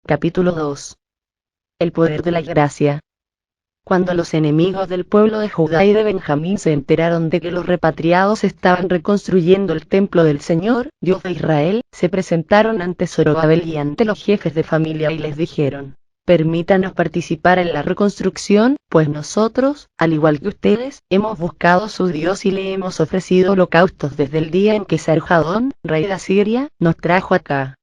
Capítulo 2. El poder de la gracia. Cuando los enemigos del pueblo de Judá y de Benjamín se enteraron de que los repatriados estaban reconstruyendo el templo del Señor, Dios de Israel, se presentaron ante Zorobabel y ante los jefes de familia y les dijeron: permítanos participar en la reconstrucción, pues nosotros, al igual que ustedes, hemos buscado a su Dios y le hemos ofrecido holocaustos desde el día en que Sarjadón, rey de Asiria, nos trajo acá.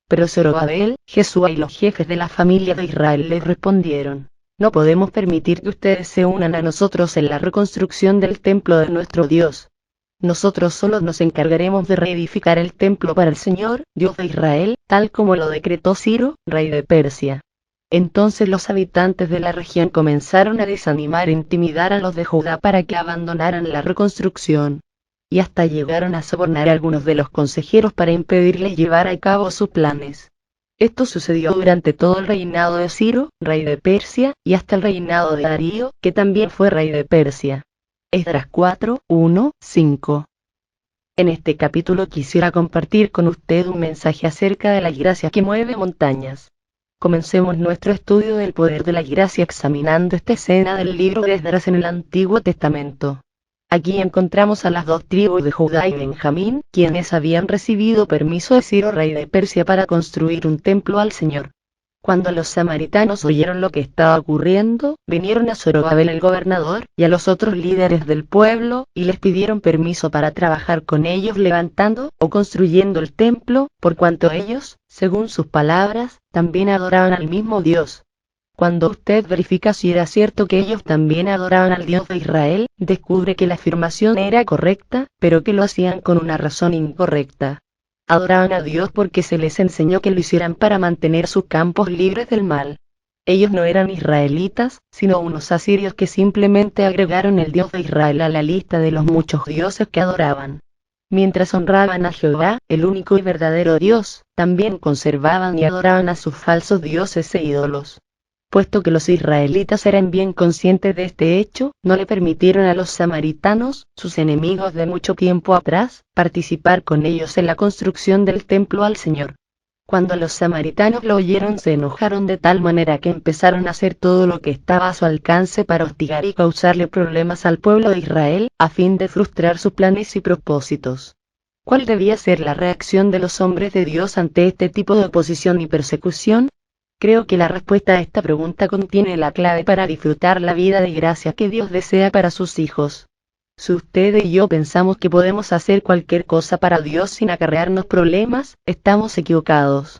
Pero Zorobabel, Jesúa y los jefes de la familia de Israel les respondieron: no podemos permitir que ustedes se unan a nosotros en la reconstrucción del templo de nuestro Dios. Nosotros solo nos encargaremos de reedificar el templo para el Señor, Dios de Israel, tal como lo decretó Ciro, rey de Persia. Entonces los habitantes de la región comenzaron a desanimar e intimidar a los de Judá para que abandonaran la reconstrucción. Y hasta llegaron a sobornar a algunos de los consejeros para impedirles llevar a cabo sus planes. Esto sucedió durante todo el reinado de Ciro, rey de Persia, y hasta el reinado de Darío, que también fue rey de Persia. Esdras 4, 1, 5. En este capítulo quisiera compartir con usted un mensaje acerca de la gracia que mueve montañas. Comencemos nuestro estudio del poder de la gracia examinando esta escena del libro de Esdras en el Antiguo Testamento. Aquí encontramos a las dos tribus de Judá y Benjamín, quienes habían recibido permiso de Ciro, rey de Persia, para construir un templo al Señor. Cuando los samaritanos oyeron lo que estaba ocurriendo, vinieron a Zorobabel el gobernador, y a los otros líderes del pueblo, y les pidieron permiso para trabajar con ellos levantando o construyendo el templo, por cuanto ellos, según sus palabras, también adoraban al mismo Dios. Cuando usted verifica si era cierto que ellos también adoraban al Dios de Israel, descubre que la afirmación era correcta, pero que lo hacían con una razón incorrecta. Adoraban a Dios porque se les enseñó que lo hicieran para mantener sus campos libres del mal. Ellos no eran israelitas, sino unos asirios que simplemente agregaron el Dios de Israel a la lista de los muchos dioses que adoraban. Mientras honraban a Jehová, el único y verdadero Dios, también conservaban y adoraban a sus falsos dioses e ídolos. Puesto que los israelitas eran bien conscientes de este hecho, no le permitieron a los samaritanos, sus enemigos de mucho tiempo atrás, participar con ellos en la construcción del templo al Señor. Cuando los samaritanos lo oyeron, se enojaron de tal manera que empezaron a hacer todo lo que estaba a su alcance para hostigar y causarle problemas al pueblo de Israel, a fin de frustrar sus planes y propósitos. ¿Cuál debía ser la reacción de los hombres de Dios ante este tipo de oposición y persecución? Creo que la respuesta a esta pregunta contiene la clave para disfrutar la vida de gracia que Dios desea para sus hijos. Si usted y yo pensamos que podemos hacer cualquier cosa para Dios sin acarrearnos problemas, estamos equivocados.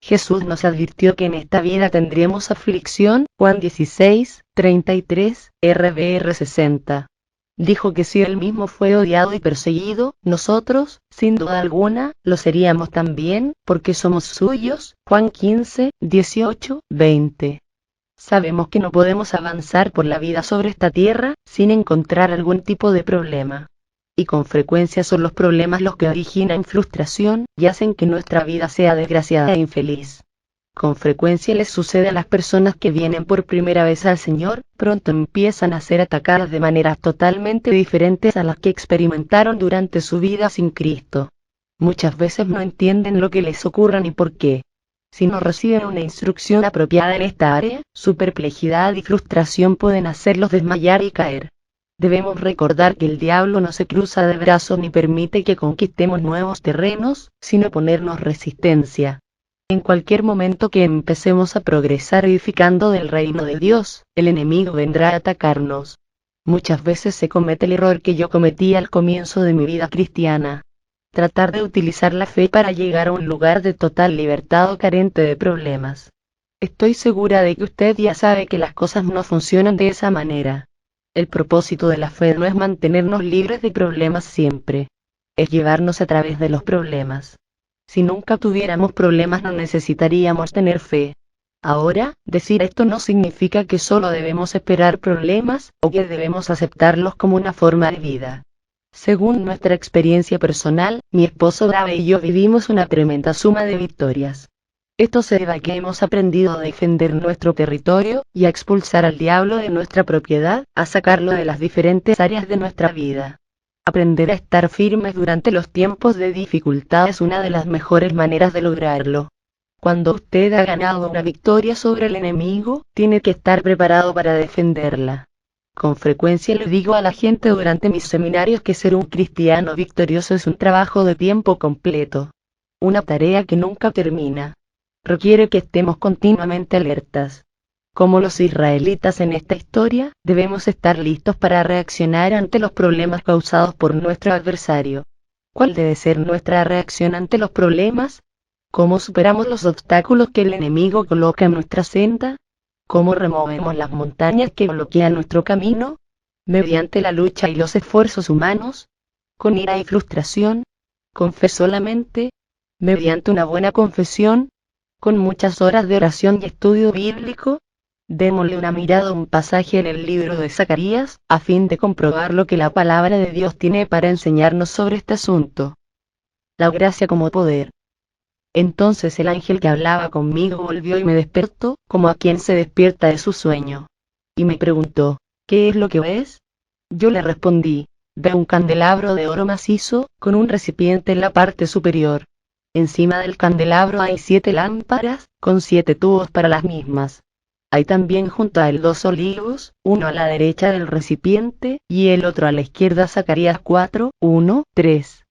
Jesús nos advirtió que en esta vida tendríamos aflicción, Juan 16, 33, RVR 60. Dijo que si él mismo fue odiado y perseguido, nosotros, sin duda alguna, lo seríamos también, porque somos suyos, Juan 15, 18, 20. Sabemos que no podemos avanzar por la vida sobre esta tierra, sin encontrar algún tipo de problema. Y con frecuencia son los problemas los que originan frustración, y hacen que nuestra vida sea desgraciada e infeliz. Con frecuencia les sucede a las personas que vienen por primera vez al Señor, pronto empiezan a ser atacadas de maneras totalmente diferentes a las que experimentaron durante su vida sin Cristo. Muchas veces no entienden lo que les ocurre ni por qué. Si no reciben una instrucción apropiada en esta área, su perplejidad y frustración pueden hacerlos desmayar y caer. Debemos recordar que el diablo no se cruza de brazos ni permite que conquistemos nuevos terrenos, sino ponernos resistencia. En cualquier momento que empecemos a progresar edificando del reino de Dios, el enemigo vendrá a atacarnos. Muchas veces se comete el error que yo cometí al comienzo de mi vida cristiana. Tratar de utilizar la fe para llegar a un lugar de total libertad o carente de problemas. Estoy segura de que usted ya sabe que las cosas no funcionan de esa manera. El propósito de la fe no es mantenernos libres de problemas siempre. Es llevarnos a través de los problemas. Si nunca tuviéramos problemas no necesitaríamos tener fe. Ahora, decir esto no significa que solo debemos esperar problemas, o que debemos aceptarlos como una forma de vida. Según nuestra experiencia personal, mi esposo Brave y yo vivimos una tremenda suma de victorias. Esto se debe a que hemos aprendido a defender nuestro territorio, y a expulsar al diablo de nuestra propiedad, a sacarlo de las diferentes áreas de nuestra vida. Aprender a estar firmes durante los tiempos de dificultad es una de las mejores maneras de lograrlo. Cuando usted ha ganado una victoria sobre el enemigo, tiene que estar preparado para defenderla. Con frecuencia le digo a la gente durante mis seminarios que ser un cristiano victorioso es un trabajo de tiempo completo. Una tarea que nunca termina. Requiere que estemos continuamente alertas. Como los israelitas en esta historia, debemos estar listos para reaccionar ante los problemas causados por nuestro adversario. ¿Cuál debe ser nuestra reacción ante los problemas? ¿Cómo superamos los obstáculos que el enemigo coloca en nuestra senda? ¿Cómo removemos las montañas que bloquean nuestro camino? ¿Mediante la lucha y los esfuerzos humanos? ¿Con ira y frustración? ¿Con fe solamente? ¿Mediante una buena confesión? ¿Con muchas horas de oración y estudio bíblico? Démosle una mirada a un pasaje en el libro de Zacarías, a fin de comprobar lo que la palabra de Dios tiene para enseñarnos sobre este asunto. La gracia como poder. Entonces el ángel que hablaba conmigo volvió y me despertó, como a quien se despierta de su sueño. Y me preguntó, ¿qué es lo que ves? Yo le respondí, veo un candelabro de oro macizo, con un recipiente en la parte superior. Encima del candelabro hay 7 lámparas, con 7 tubos para las mismas. Hay también junto a él 2 olivos, uno a la derecha del recipiente, y el otro a la izquierda. Zacarías 4, 1, 3.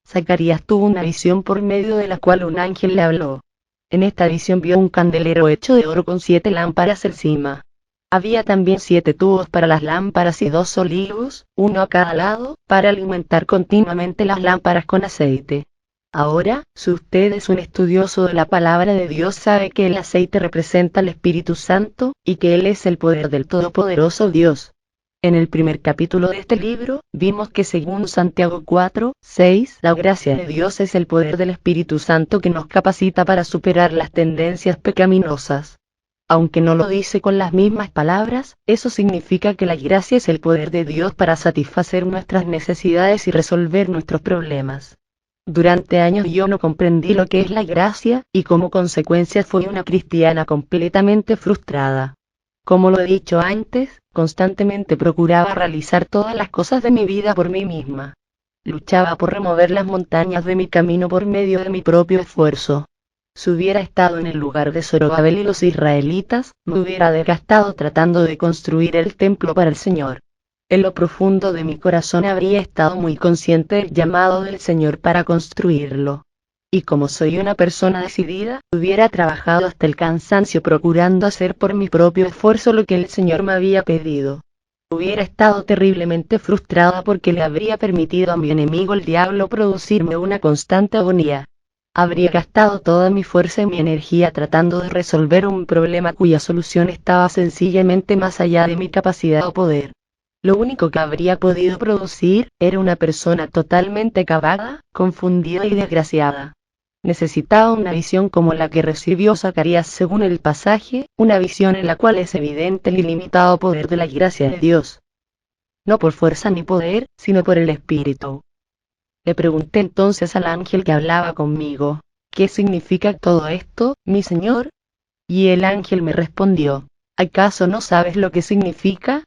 Zacarías tuvo una visión por medio de la cual un ángel le habló. En esta visión vio un candelero hecho de oro con 7 lámparas encima. Había también 7 tubos para las lámparas y 2 olivos, uno a cada lado, para alimentar continuamente las lámparas con aceite. Ahora, si usted es un estudioso de la palabra de Dios, sabe que el aceite representa al Espíritu Santo, y que Él es el poder del Todopoderoso Dios. En el primer capítulo de este libro, vimos que según Santiago 4, 6, la gracia de Dios es el poder del Espíritu Santo que nos capacita para superar las tendencias pecaminosas. Aunque no lo dice con las mismas palabras, eso significa que la gracia es el poder de Dios para satisfacer nuestras necesidades y resolver nuestros problemas. Durante años yo no comprendí lo que es la gracia, y como consecuencia fui una cristiana completamente frustrada. Como lo he dicho antes, constantemente procuraba realizar todas las cosas de mi vida por mí misma. Luchaba por remover las montañas de mi camino por medio de mi propio esfuerzo. Si hubiera estado en el lugar de Zorobabel y los israelitas, me hubiera desgastado tratando de construir el templo para el Señor. En lo profundo de mi corazón habría estado muy consciente del llamado del Señor para construirlo. Y como soy una persona decidida, hubiera trabajado hasta el cansancio procurando hacer por mi propio esfuerzo lo que el Señor me había pedido. Hubiera estado terriblemente frustrada porque le habría permitido a mi enemigo el diablo producirme una constante agonía. Habría gastado toda mi fuerza y mi energía tratando de resolver un problema cuya solución estaba sencillamente más allá de mi capacidad o poder. Lo único que habría podido producir era una persona totalmente acabada, confundida y desgraciada. Necesitaba una visión como la que recibió Zacarías según el pasaje, una visión en la cual es evidente el ilimitado poder de la gracia de Dios. No por fuerza ni poder, sino por el Espíritu. Le pregunté entonces al ángel que hablaba conmigo, ¿qué significa todo esto, mi señor? Y el ángel me respondió, ¿acaso no sabes lo que significa?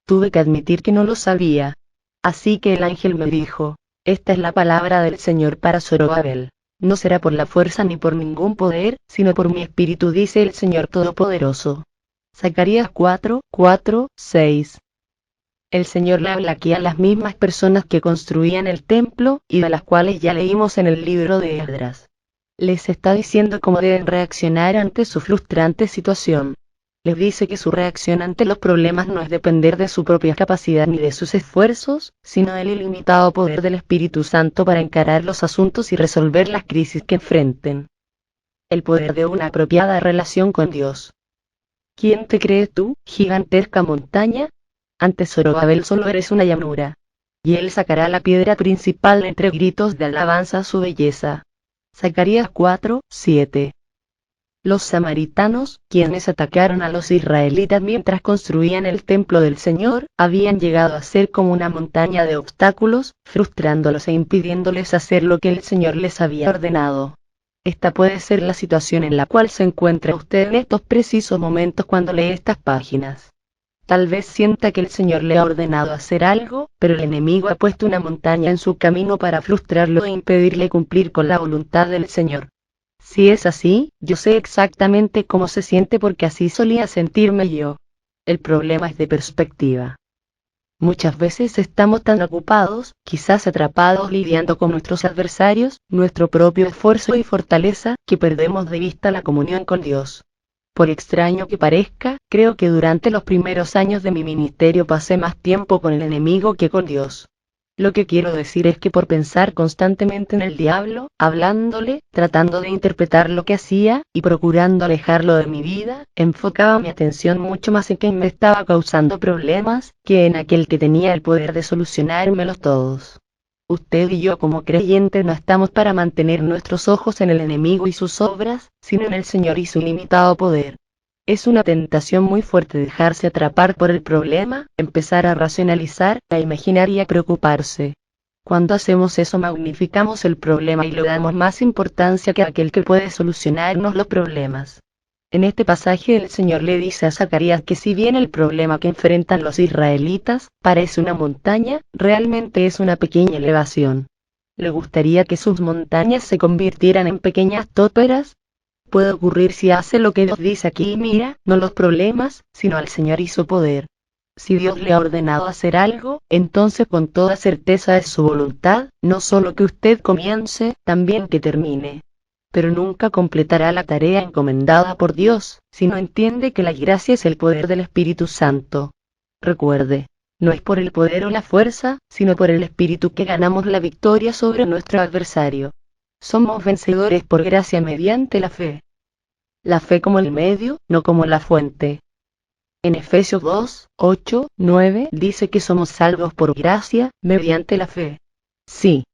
Tuve que admitir que no lo sabía. Así que el ángel me dijo, esta es la palabra del Señor para Zorobabel. No será por la fuerza ni por ningún poder, sino por mi espíritu, dice el Señor Todopoderoso. Zacarías 4, 4, 6. El Señor le habla aquí a las mismas personas que construían el templo, y de las cuales ya leímos en el libro de Esdras. Les está diciendo cómo deben reaccionar ante su frustrante situación. Les dice que su reacción ante los problemas no es depender de su propia capacidad ni de sus esfuerzos, sino del ilimitado poder del Espíritu Santo para encarar los asuntos y resolver las crisis que enfrenten. El poder de una apropiada relación con Dios. ¿Quién te crees tú, gigantesca montaña? Ante Zorobabel solo eres una llanura. Y él sacará la piedra principal entre gritos de alabanza a su belleza. Zacarías 4, 7. Los samaritanos, quienes atacaron a los israelitas mientras construían el templo del Señor, habían llegado a ser como una montaña de obstáculos, frustrándolos e impidiéndoles hacer lo que el Señor les había ordenado. Esta puede ser la situación en la cual se encuentra usted en estos precisos momentos cuando lee estas páginas. Tal vez sienta que el Señor le ha ordenado hacer algo, pero el enemigo ha puesto una montaña en su camino para frustrarlo e impedirle cumplir con la voluntad del Señor. Si es así, yo sé exactamente cómo se siente porque así solía sentirme yo. El problema es de perspectiva. Muchas veces estamos tan ocupados, quizás atrapados lidiando con nuestros adversarios, nuestro propio esfuerzo y fortaleza, que perdemos de vista la comunión con Dios. Por extraño que parezca, creo que durante los primeros años de mi ministerio pasé más tiempo con el enemigo que con Dios. Lo que quiero decir es que por pensar constantemente en el diablo, hablándole, tratando de interpretar lo que hacía, y procurando alejarlo de mi vida, enfocaba mi atención mucho más en quien me estaba causando problemas, que en aquel que tenía el poder de solucionármelos todos. Usted y yo como creyentes no estamos para mantener nuestros ojos en el enemigo y sus obras, sino en el Señor y su ilimitado poder. Es una tentación muy fuerte dejarse atrapar por el problema, empezar a racionalizar, a imaginar y a preocuparse. Cuando hacemos eso magnificamos el problema y le damos más importancia que a aquel que puede solucionarnos los problemas. En este pasaje el Señor le dice a Zacarías que si bien el problema que enfrentan los israelitas parece una montaña, realmente es una pequeña elevación. ¿Le gustaría que sus montañas se convirtieran en pequeñas tóperas? Puede ocurrir si hace lo que Dios dice aquí y mira, no los problemas, sino al Señor y su poder. Si Dios le ha ordenado hacer algo, entonces con toda certeza es su voluntad, no solo que usted comience, también que termine. Pero nunca completará la tarea encomendada por Dios, si no entiende que la gracia es el poder del Espíritu Santo. Recuerde, no es por el poder o la fuerza, sino por el Espíritu que ganamos la victoria sobre nuestro adversario. Somos vencedores por gracia mediante la fe. La fe como el medio, no como la fuente. En Efesios 2, 8, 9 dice que somos salvos por gracia, mediante la fe. Sí,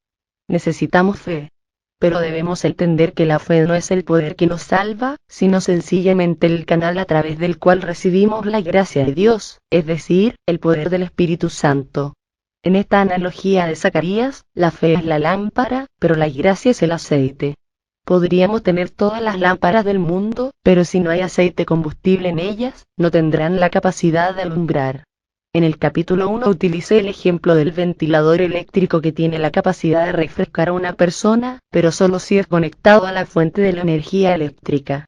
necesitamos fe. Pero debemos entender que la fe no es el poder que nos salva, sino sencillamente el canal a través del cual recibimos la gracia de Dios, es decir, el poder del Espíritu Santo. En esta analogía de Zacarías, la fe es la lámpara, pero la gracia es el aceite. Podríamos tener todas las lámparas del mundo, pero si no hay aceite combustible en ellas, no tendrán la capacidad de alumbrar. En el capítulo 1 utilicé el ejemplo del ventilador eléctrico que tiene la capacidad de refrescar a una persona, pero solo si es conectado a la fuente de la energía eléctrica.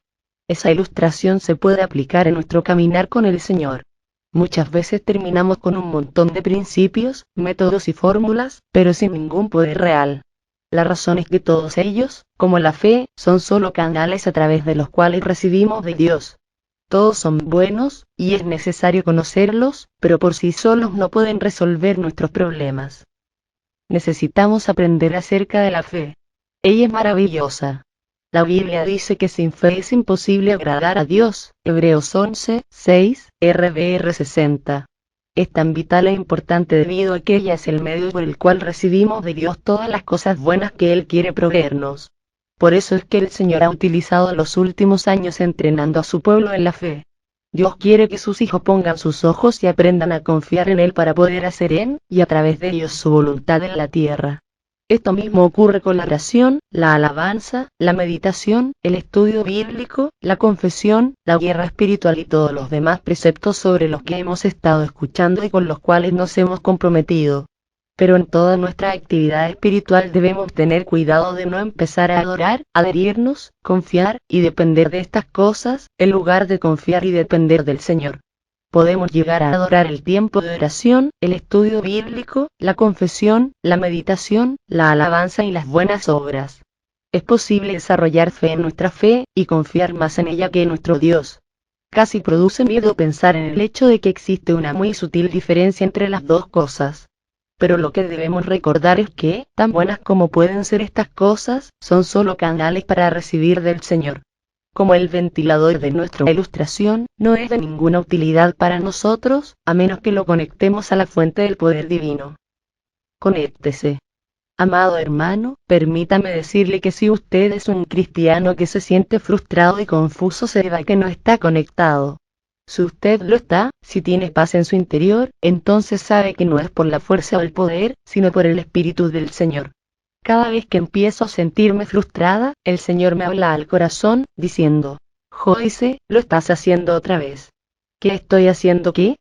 Esa ilustración se puede aplicar en nuestro caminar con el Señor. Muchas veces terminamos con un montón de principios, métodos y fórmulas, pero sin ningún poder real. La razón es que todos ellos, como la fe, son solo canales a través de los cuales recibimos de Dios. Todos son buenos, y es necesario conocerlos, pero por sí solos no pueden resolver nuestros problemas. Necesitamos aprender acerca de la fe. Ella es maravillosa. La Biblia dice que sin fe es imposible agradar a Dios, Hebreos 11, 6, RVR 60. Es tan vital e importante debido a que ella es el medio por el cual recibimos de Dios todas las cosas buenas que Él quiere proveernos. Por eso es que el Señor ha utilizado los últimos años entrenando a su pueblo en la fe. Dios quiere que sus hijos pongan sus ojos y aprendan a confiar en Él para poder hacer en y a través de ellos su voluntad en la tierra. Esto mismo ocurre con la oración, la alabanza, la meditación, el estudio bíblico, la confesión, la guerra espiritual y todos los demás preceptos sobre los que hemos estado escuchando y con los cuales nos hemos comprometido. Pero en toda nuestra actividad espiritual debemos tener cuidado de no empezar a adorar, adherirnos, confiar y depender de estas cosas, en lugar de confiar y depender del Señor. Podemos llegar a adorar el tiempo de oración, el estudio bíblico, la confesión, la meditación, la alabanza y las buenas obras. Es posible desarrollar fe en nuestra fe, y confiar más en ella que en nuestro Dios. Casi produce miedo pensar en el hecho de que existe una muy sutil diferencia entre las dos cosas. Pero lo que debemos recordar es que, tan buenas como pueden ser estas cosas, son solo canales para recibir del Señor. Como el ventilador de nuestra ilustración, no es de ninguna utilidad para nosotros, a menos que lo conectemos a la fuente del poder divino. Conéctese. Amado hermano, permítame decirle que si usted es un cristiano que se siente frustrado y confuso se debe a que no está conectado. Si usted lo está, si tiene paz en su interior, entonces sabe que no es por la fuerza o el poder, sino por el Espíritu del Señor. Cada vez que empiezo a sentirme frustrada, el Señor me habla al corazón, diciendo: Joyce, lo estás haciendo otra vez. ¿Qué estoy haciendo qué?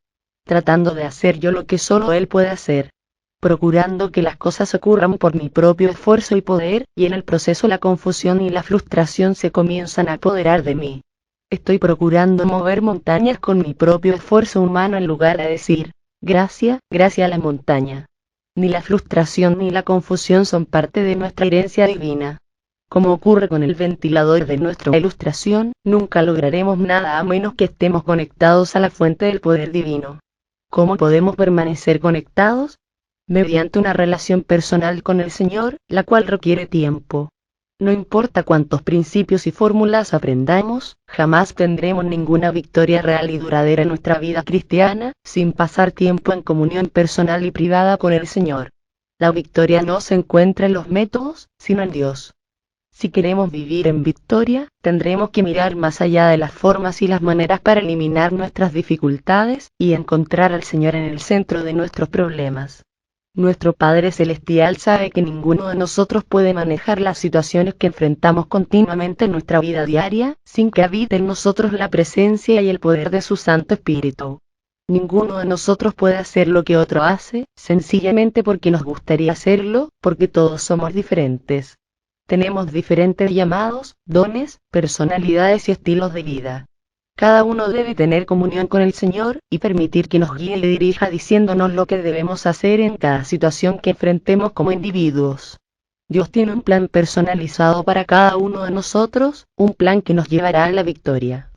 Tratando de hacer yo lo que solo Él puede hacer. procurando que las cosas ocurran por mi propio esfuerzo y poder, y en el proceso la confusión y la frustración se comienzan a apoderar de mí. Estoy procurando mover montañas con mi propio esfuerzo humano en lugar de decir, gracias a la montaña. Ni la frustración ni la confusión son parte de nuestra herencia divina. Como ocurre con el ventilador de nuestra ilustración, nunca lograremos nada a menos que estemos conectados a la fuente del poder divino. ¿Cómo podemos permanecer conectados? Mediante una relación personal con el Señor, la cual requiere tiempo. No importa cuántos principios y fórmulas aprendamos, jamás tendremos ninguna victoria real y duradera en nuestra vida cristiana, sin pasar tiempo en comunión personal y privada con el Señor. La victoria no se encuentra en los métodos, sino en Dios. Si queremos vivir en victoria, tendremos que mirar más allá de las formas y las maneras para eliminar nuestras dificultades, y encontrar al Señor en el centro de nuestros problemas. Nuestro Padre Celestial sabe que ninguno de nosotros puede manejar las situaciones que enfrentamos continuamente en nuestra vida diaria, sin que habite en nosotros la presencia y el poder de su Santo Espíritu. Ninguno de nosotros puede hacer lo que otro hace, sencillamente porque nos gustaría hacerlo, porque todos somos diferentes. Tenemos diferentes llamados, dones, personalidades y estilos de vida. Cada uno debe tener comunión con el Señor, y permitir que nos guíe y dirija diciéndonos lo que debemos hacer en cada situación que enfrentemos como individuos. Dios tiene un plan personalizado para cada uno de nosotros, un plan que nos llevará a la victoria.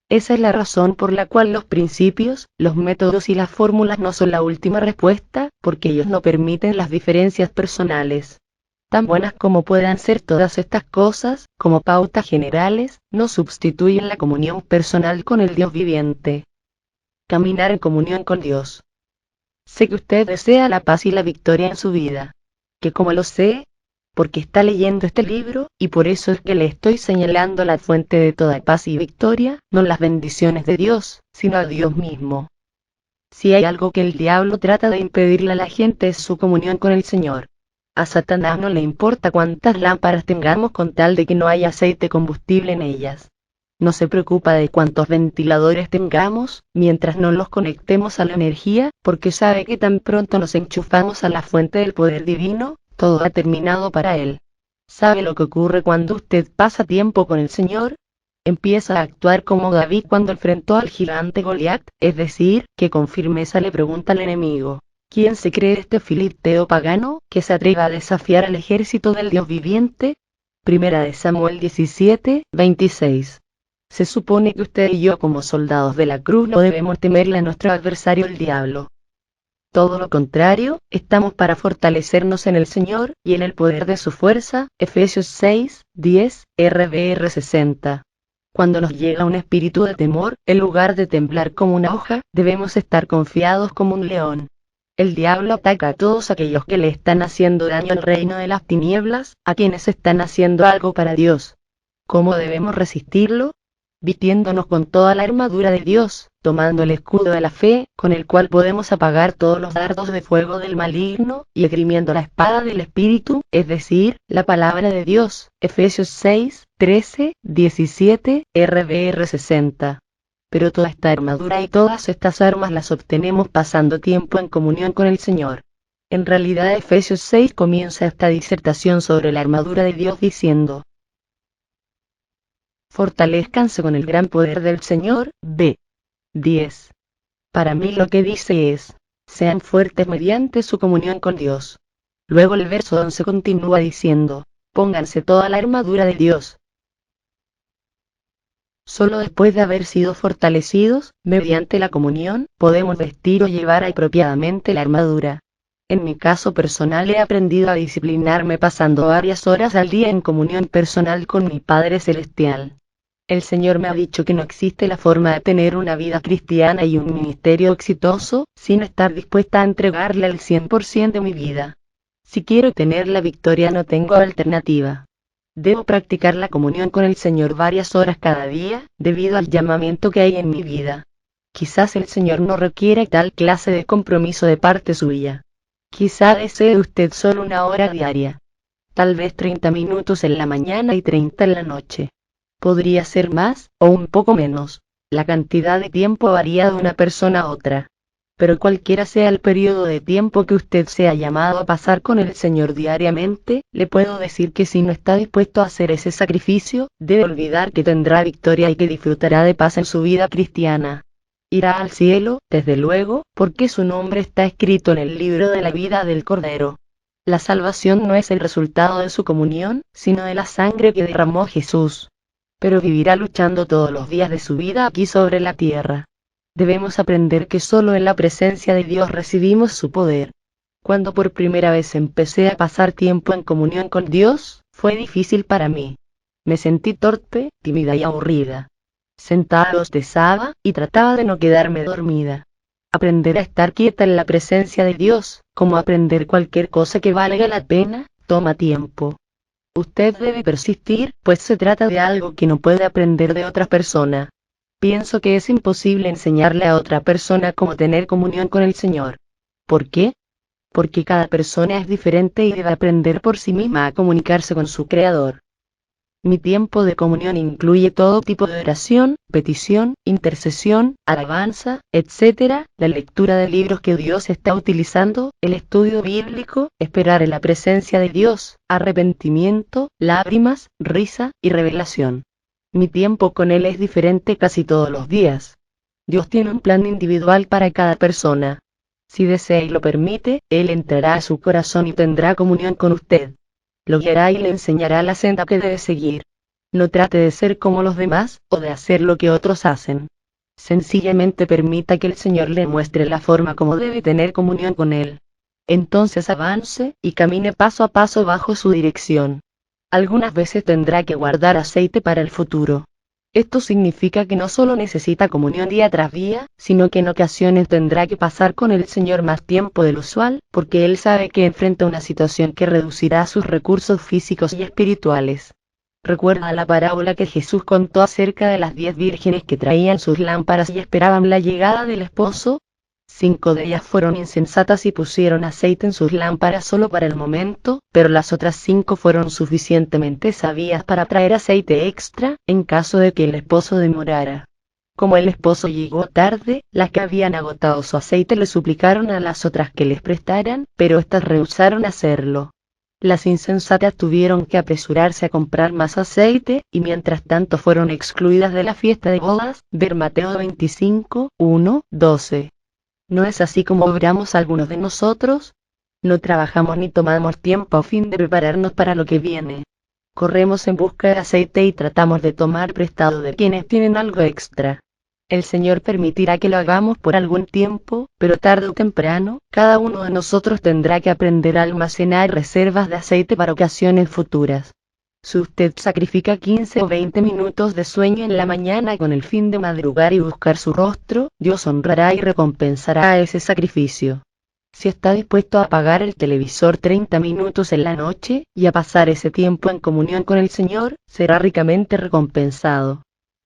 Esa es la razón por la cual los principios, los métodos y las fórmulas no son la última respuesta, porque ellos no permiten las diferencias personales. Tan buenas como puedan ser todas estas cosas, como pautas generales, no sustituyen la comunión personal con el Dios viviente. Caminar en comunión con Dios. Sé que usted desea la paz y la victoria en su vida. ¿Que cómo lo sé? Porque está leyendo este libro, y por eso es que le estoy señalando la fuente de toda paz y victoria, no las bendiciones de Dios, sino a Dios mismo. Si hay algo que el diablo trata de impedirle a la gente es su comunión con el Señor. A Satanás no le importa cuántas lámparas tengamos con tal de que no haya aceite combustible en ellas. No se preocupa de cuántos ventiladores tengamos, mientras no los conectemos a la energía, porque sabe que tan pronto nos enchufamos a la fuente del poder divino, todo ha terminado para él. ¿Sabe lo que ocurre cuando usted pasa tiempo con el Señor? Empieza a actuar como David cuando enfrentó al gigante Goliat, es decir, que con firmeza le pregunta al enemigo: ¿quién se cree este filisteo pagano, que se atreva a desafiar al ejército del Dios viviente? Primera de Samuel 17:26. Se supone que usted y yo como soldados de la cruz no debemos temerle a nuestro adversario el diablo. Todo lo contrario, estamos para fortalecernos en el Señor, y en el poder de su fuerza, Efesios 6:10, RVR 60. Cuando nos llega un espíritu de temor, en lugar de temblar como una hoja, debemos estar confiados como un león. El diablo ataca a todos aquellos que le están haciendo daño al reino de las tinieblas, a quienes están haciendo algo para Dios. ¿Cómo debemos resistirlo? Vistiéndonos con toda la armadura de Dios, tomando el escudo de la fe, con el cual podemos apagar todos los dardos de fuego del maligno, y esgrimiendo la espada del Espíritu, es decir, la palabra de Dios, Efesios 6:13-17, RVR 60. Pero toda esta armadura y todas estas armas las obtenemos pasando tiempo en comunión con el Señor. En realidad Efesios 6 comienza esta disertación sobre la armadura de Dios diciendo: fortalezcanse con el gran poder del Señor, b. 10. Para mí lo que dice es: sean fuertes mediante su comunión con Dios. Luego el verso 11 continúa diciendo: pónganse toda la armadura de Dios. Solo después de haber sido fortalecidos, mediante la comunión, podemos vestir o llevar apropiadamente la armadura. En mi caso personal he aprendido a disciplinarme pasando varias horas al día en comunión personal con mi Padre Celestial. El Señor me ha dicho que no existe la forma de tener una vida cristiana y un ministerio exitoso, sin estar dispuesta a entregarle el 100% de mi vida. Si quiero tener la victoria no tengo alternativa. Debo practicar la comunión con el Señor varias horas cada día, debido al llamamiento que hay en mi vida. Quizás el Señor no requiera tal clase de compromiso de parte suya. Quizá desee usted solo una hora diaria. Tal vez 30 minutos en la mañana y 30 en la noche. Podría ser más, o un poco menos. La cantidad de tiempo varía de una persona a otra. Pero cualquiera sea el periodo de tiempo que usted sea llamado a pasar con el Señor diariamente, le puedo decir que si no está dispuesto a hacer ese sacrificio, debe olvidar que tendrá victoria y que disfrutará de paz en su vida cristiana. Irá al cielo, desde luego, porque su nombre está escrito en el libro de la vida del Cordero. La salvación no es el resultado de su comunión, sino de la sangre que derramó Jesús. Pero vivirá luchando todos los días de su vida aquí sobre la tierra. Debemos aprender que solo en la presencia de Dios recibimos su poder. Cuando por primera vez empecé a pasar tiempo en comunión con Dios, fue difícil para mí. Me sentí torpe, tímida y aburrida. Sentada bostezaba, y trataba de no quedarme dormida. Aprender a estar quieta en la presencia de Dios, como aprender cualquier cosa que valga la pena, toma tiempo. Usted debe persistir, pues se trata de algo que no puede aprender de otra persona. Pienso que es imposible enseñarle a otra persona cómo tener comunión con el Señor. ¿Por qué? Porque cada persona es diferente y debe aprender por sí misma a comunicarse con su Creador. Mi tiempo de comunión incluye todo tipo de oración, petición, intercesión, alabanza, etc., la lectura de libros que Dios está utilizando, el estudio bíblico, esperar en la presencia de Dios, arrepentimiento, lágrimas, risa y revelación. Mi tiempo con Él es diferente casi todos los días. Dios tiene un plan individual para cada persona. Si desea y lo permite, Él entrará a su corazón y tendrá comunión con usted. Lo guiará y le enseñará la senda que debe seguir. No trate de ser como los demás, o de hacer lo que otros hacen. Sencillamente permita que el Señor le muestre la forma como debe tener comunión con Él. Entonces avance, y camine paso a paso bajo su dirección. Algunas veces tendrá que guardar aceite para el futuro. Esto significa que no solo necesita comunión día tras día, sino que en ocasiones tendrá que pasar con el Señor más tiempo del usual, porque Él sabe que enfrenta una situación que reducirá sus recursos físicos y espirituales. ¿Recuerda la parábola que Jesús contó acerca de las 10 vírgenes que traían sus lámparas y esperaban la llegada del esposo? 5 de ellas fueron insensatas y pusieron aceite en sus lámparas solo para el momento, pero las otras 5 fueron suficientemente sabias para traer aceite extra, en caso de que el esposo demorara. Como el esposo llegó tarde, las que habían agotado su aceite le suplicaron a las otras que les prestaran, pero éstas rehusaron hacerlo. Las insensatas tuvieron que apresurarse a comprar más aceite, y mientras tanto fueron excluidas de la fiesta de bodas, ver Mateo 25, 1, 12. ¿No es así como obramos algunos de nosotros? No trabajamos ni tomamos tiempo a fin de prepararnos para lo que viene. Corremos en busca de aceite y tratamos de tomar prestado de quienes tienen algo extra. El Señor permitirá que lo hagamos por algún tiempo, pero tarde o temprano, cada uno de nosotros tendrá que aprender a almacenar reservas de aceite para ocasiones futuras. Si usted sacrifica 15 o 20 minutos de sueño en la mañana con el fin de madrugar y buscar su rostro, Dios honrará y recompensará ese sacrificio. Si está dispuesto a apagar el televisor 30 minutos en la noche, y a pasar ese tiempo en comunión con el Señor, será ricamente recompensado.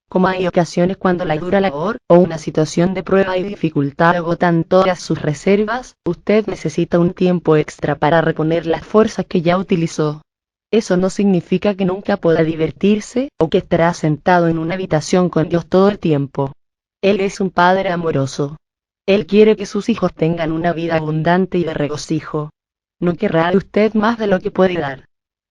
Como hay ocasiones cuando la dura labor, o una situación de prueba y dificultad agotan todas sus reservas, usted necesita un tiempo extra para reponer las fuerzas que ya utilizó. Eso no significa que nunca pueda divertirse, o que estará sentado en una habitación con Dios todo el tiempo. Él es un Padre amoroso. Él quiere que sus hijos tengan una vida abundante y de regocijo. No querrá de usted más de lo que puede dar.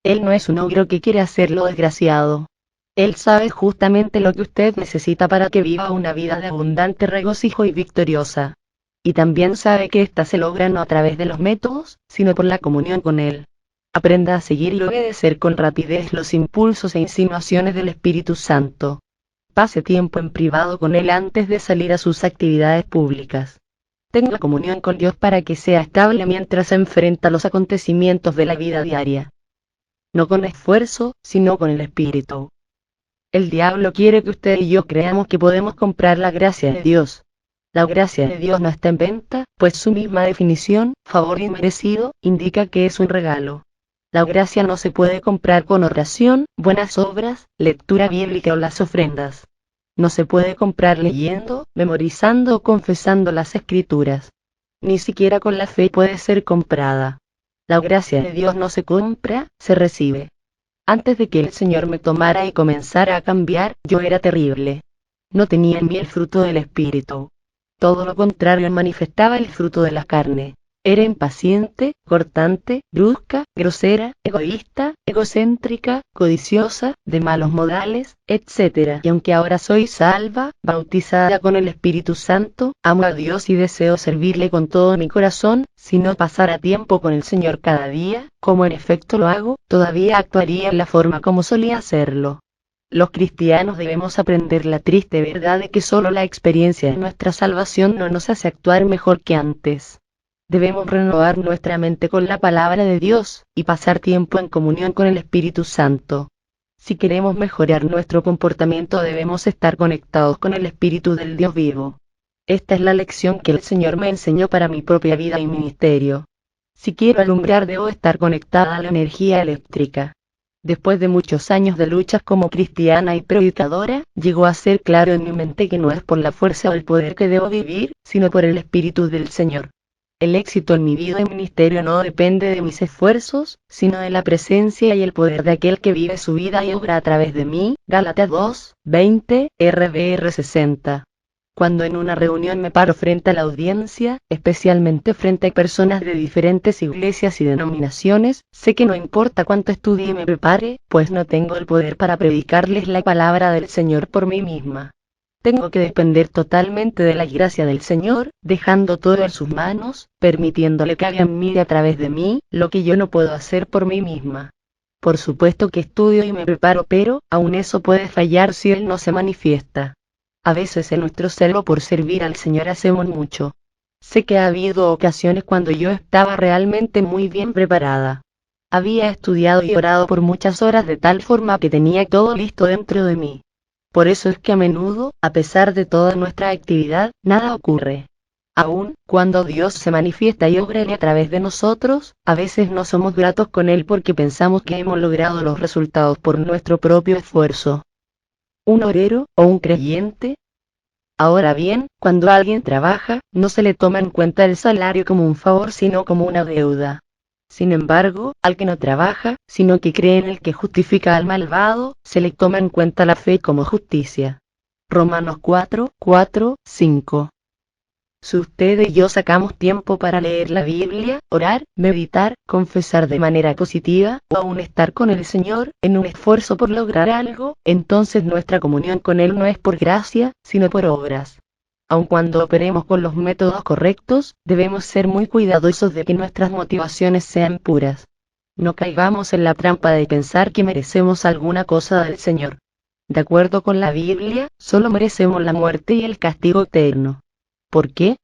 Él no es un ogro que quiere hacerlo desgraciado. Él sabe justamente lo que usted necesita para que viva una vida de abundante regocijo y victoriosa. Y también sabe que ésta se logra no a través de los métodos, sino por la comunión con Él. Aprenda a seguir y obedecer con rapidez los impulsos e insinuaciones del Espíritu Santo. Pase tiempo en privado con Él antes de salir a sus actividades públicas. Tenga comunión con Dios para que sea estable mientras enfrenta los acontecimientos de la vida diaria. No con esfuerzo, sino con el Espíritu. El diablo quiere que usted y yo creamos que podemos comprar la gracia de Dios. La gracia de Dios no está en venta, pues su misma definición, favor inmerecido, indica que es un regalo. La gracia no se puede comprar con oración, buenas obras, lectura bíblica o las ofrendas. No se puede comprar leyendo, memorizando o confesando las Escrituras. Ni siquiera con la fe puede ser comprada. La gracia de Dios no se compra, se recibe. Antes de que el Señor me tomara y comenzara a cambiar, yo era terrible. No tenía en mí el fruto del Espíritu. Todo lo contrario manifestaba el fruto de la carne. Era impaciente, cortante, brusca, grosera, egoísta, egocéntrica, codiciosa, de malos modales, etc. Y aunque ahora soy salva, bautizada con el Espíritu Santo, amo a Dios y deseo servirle con todo mi corazón, si no pasara tiempo con el Señor cada día, como en efecto lo hago, todavía actuaría en la forma como solía hacerlo. Los cristianos debemos aprender la triste verdad de que solo la experiencia de nuestra salvación no nos hace actuar mejor que antes. Debemos renovar nuestra mente con la palabra de Dios, y pasar tiempo en comunión con el Espíritu Santo. Si queremos mejorar nuestro comportamiento debemos estar conectados con el Espíritu del Dios vivo. Esta es la lección que el Señor me enseñó para mi propia vida y ministerio. Si quiero alumbrar debo estar conectada a la energía eléctrica. Después de muchos años de luchas como cristiana y predicadora, llegó a ser claro en mi mente que no es por la fuerza o el poder que debo vivir, sino por el Espíritu del Señor. El éxito en mi vida y ministerio no depende de mis esfuerzos, sino de la presencia y el poder de aquel que vive su vida y obra a través de mí. Gálatas 2, 20, RVR 60. Cuando en una reunión me paro frente a la audiencia, especialmente frente a personas de diferentes iglesias y denominaciones, sé que no importa cuánto estudie y me prepare, pues no tengo el poder para predicarles la palabra del Señor por mí misma. Tengo que depender totalmente de la gracia del Señor, dejando todo en sus manos, permitiéndole que haga en mí y a través de mí, lo que yo no puedo hacer por mí misma. Por supuesto que estudio y me preparo, pero, aún eso puede fallar si Él no se manifiesta. A veces en nuestro celo por servir al Señor hacemos mucho. Sé que ha habido ocasiones cuando yo estaba realmente muy bien preparada. Había estudiado y orado por muchas horas de tal forma que tenía todo listo dentro de mí. Por eso es que a menudo, a pesar de toda nuestra actividad, nada ocurre. Aún, cuando Dios se manifiesta y obra a través de nosotros, a veces no somos gratos con Él porque pensamos que hemos logrado los resultados por nuestro propio esfuerzo. ¿Un obrero o un creyente? Ahora bien, cuando alguien trabaja, no se le toma en cuenta el salario como un favor sino como una deuda. Sin embargo, al que no trabaja, sino que cree en el que justifica al malvado, se le toma en cuenta la fe como justicia. Romanos 4, 4, 5. Si usted y yo sacamos tiempo para leer la Biblia, orar, meditar, confesar de manera positiva, o aún estar con el Señor, en un esfuerzo por lograr algo, entonces nuestra comunión con Él no es por gracia, sino por obras. Aun cuando operemos con los métodos correctos, debemos ser muy cuidadosos de que nuestras motivaciones sean puras. No caigamos en la trampa de pensar que merecemos alguna cosa del Señor. De acuerdo con la Biblia, solo merecemos la muerte y el castigo eterno. ¿Por qué?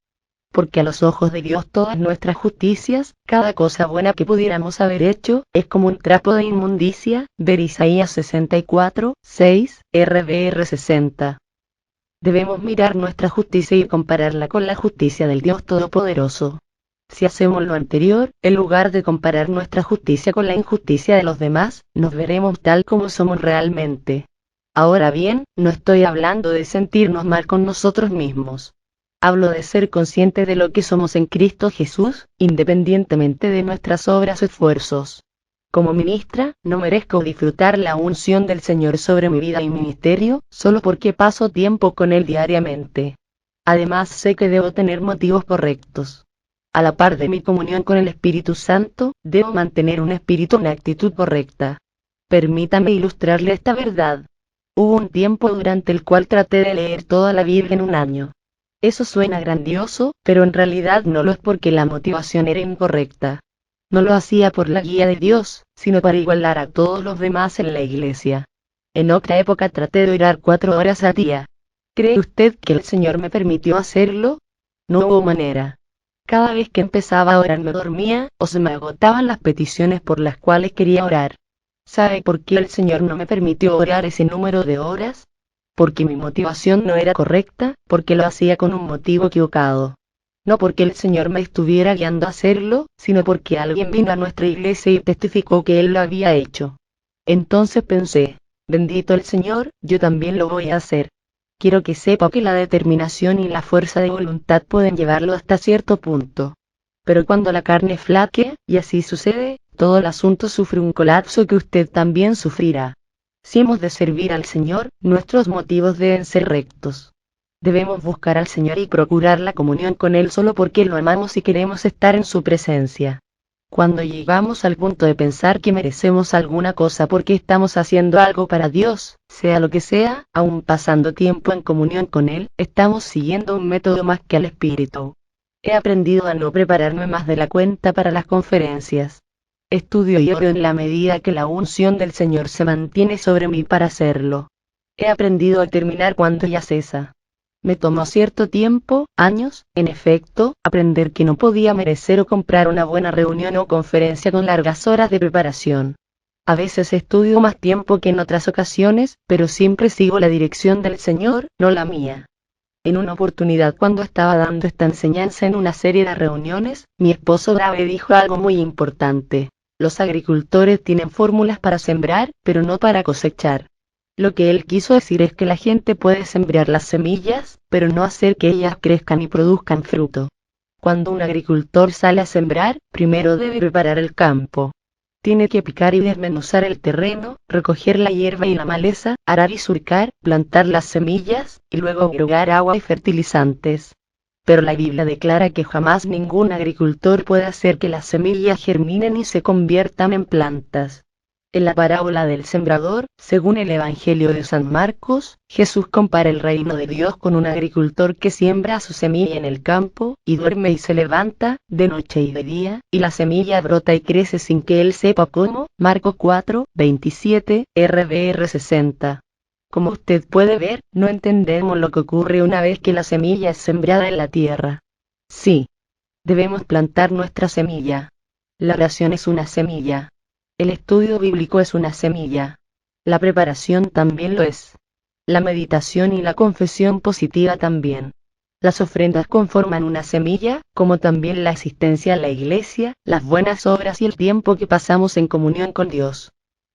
Porque a los ojos de Dios todas nuestras justicias, cada cosa buena que pudiéramos haber hecho, es como un trapo de inmundicia. Ver Isaías 64, 6, RVR 60. Debemos mirar nuestra justicia y compararla con la justicia del Dios Todopoderoso. Si hacemos lo anterior, en lugar de comparar nuestra justicia con la injusticia de los demás, nos veremos tal como somos realmente. Ahora bien, no estoy hablando de sentirnos mal con nosotros mismos. Hablo de ser consciente de lo que somos en Cristo Jesús, independientemente de nuestras obras o esfuerzos. Como ministra, no merezco disfrutar la unción del Señor sobre mi vida y ministerio, solo porque paso tiempo con Él diariamente. Además sé que debo tener motivos correctos. A la par de mi comunión con el Espíritu Santo, debo mantener un espíritu, una actitud correcta. Permítame ilustrarle esta verdad. Hubo un tiempo durante el cual traté de leer toda la Biblia en un año. Eso suena grandioso, pero en realidad no lo es porque la motivación era incorrecta. No lo hacía por la guía de Dios, sino para igualar a todos los demás en la iglesia. En otra época traté de orar 4 horas al día. ¿Cree usted que el Señor me permitió hacerlo? No hubo manera. Cada vez que empezaba a orar me dormía, o se me agotaban las peticiones por las cuales quería orar. ¿Sabe por qué el Señor no me permitió orar ese número de horas? Porque mi motivación no era correcta, porque lo hacía con un motivo equivocado. No porque el Señor me estuviera guiando a hacerlo, sino porque alguien vino a nuestra iglesia y testificó que Él lo había hecho. Entonces pensé, bendito el Señor, yo también lo voy a hacer. Quiero que sepa que la determinación y la fuerza de voluntad pueden llevarlo hasta cierto punto. Pero cuando la carne flaquea, y así sucede, todo el asunto sufre un colapso que usted también sufrirá. Si hemos de servir al Señor, nuestros motivos deben ser rectos. Debemos buscar al Señor y procurar la comunión con Él solo porque lo amamos y queremos estar en su presencia. Cuando llegamos al punto de pensar que merecemos alguna cosa porque estamos haciendo algo para Dios, sea lo que sea, aun pasando tiempo en comunión con Él, estamos siguiendo un método más que al Espíritu. He aprendido a no prepararme más de la cuenta para las conferencias. Estudio y oro en la medida que la unción del Señor se mantiene sobre mí para hacerlo. He aprendido a terminar cuando ella cesa. Me tomó cierto tiempo, años, en efecto, aprender que no podía merecer o comprar una buena reunión o conferencia con largas horas de preparación. A veces estudio más tiempo que en otras ocasiones, pero siempre sigo la dirección del Señor, no la mía. En una oportunidad cuando estaba dando esta enseñanza en una serie de reuniones, mi esposo Brave dijo algo muy importante. Los agricultores tienen fórmulas para sembrar, pero no para cosechar. Lo que él quiso decir es que la gente puede sembrar las semillas, pero no hacer que ellas crezcan y produzcan fruto. Cuando un agricultor sale a sembrar, primero debe preparar el campo. Tiene que picar y desmenuzar el terreno, recoger la hierba y la maleza, arar y surcar, plantar las semillas, y luego agregar agua y fertilizantes. Pero la Biblia declara que jamás ningún agricultor puede hacer que las semillas germinen y se conviertan en plantas. En la parábola del sembrador, según el Evangelio de San Marcos, Jesús compara el reino de Dios con un agricultor que siembra su semilla en el campo, y duerme y se levanta, de noche y de día, y la semilla brota y crece sin que él sepa cómo. Marcos 4, 27, RVR 60. Como usted puede ver, no entendemos lo que ocurre una vez que la semilla es sembrada en la tierra. Sí. Debemos plantar nuestra semilla. La oración es una semilla. El estudio bíblico es una semilla. La preparación también lo es. La meditación y la confesión positiva también. Las ofrendas conforman una semilla, como también la asistencia a la iglesia, las buenas obras y el tiempo que pasamos en comunión con Dios.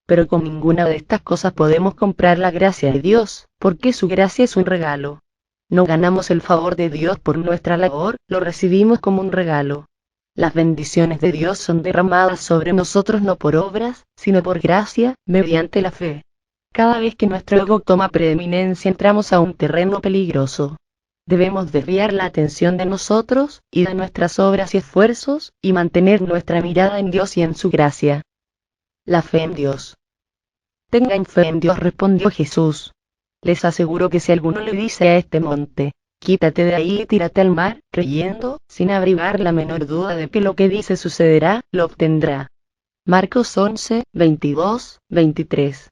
Pero con ninguna de estas cosas podemos comprar la gracia de Dios, porque su gracia es un regalo. No ganamos el favor de Dios por nuestra labor, lo recibimos como un regalo. Las bendiciones de Dios son derramadas sobre nosotros no por obras, sino por gracia, mediante la fe. Cada vez que nuestro ego toma preeminencia entramos a un terreno peligroso. Debemos desviar la atención de nosotros, y de nuestras obras y esfuerzos, y mantener nuestra mirada en Dios y en su gracia. La fe en Dios. Tengan fe en Dios, respondió Jesús. Les aseguro que si alguno le dice a este monte, quítate de ahí y tírate al mar, creyendo, sin abrigar la menor duda de que lo que dice sucederá, lo obtendrá. Marcos 11, 22, 23.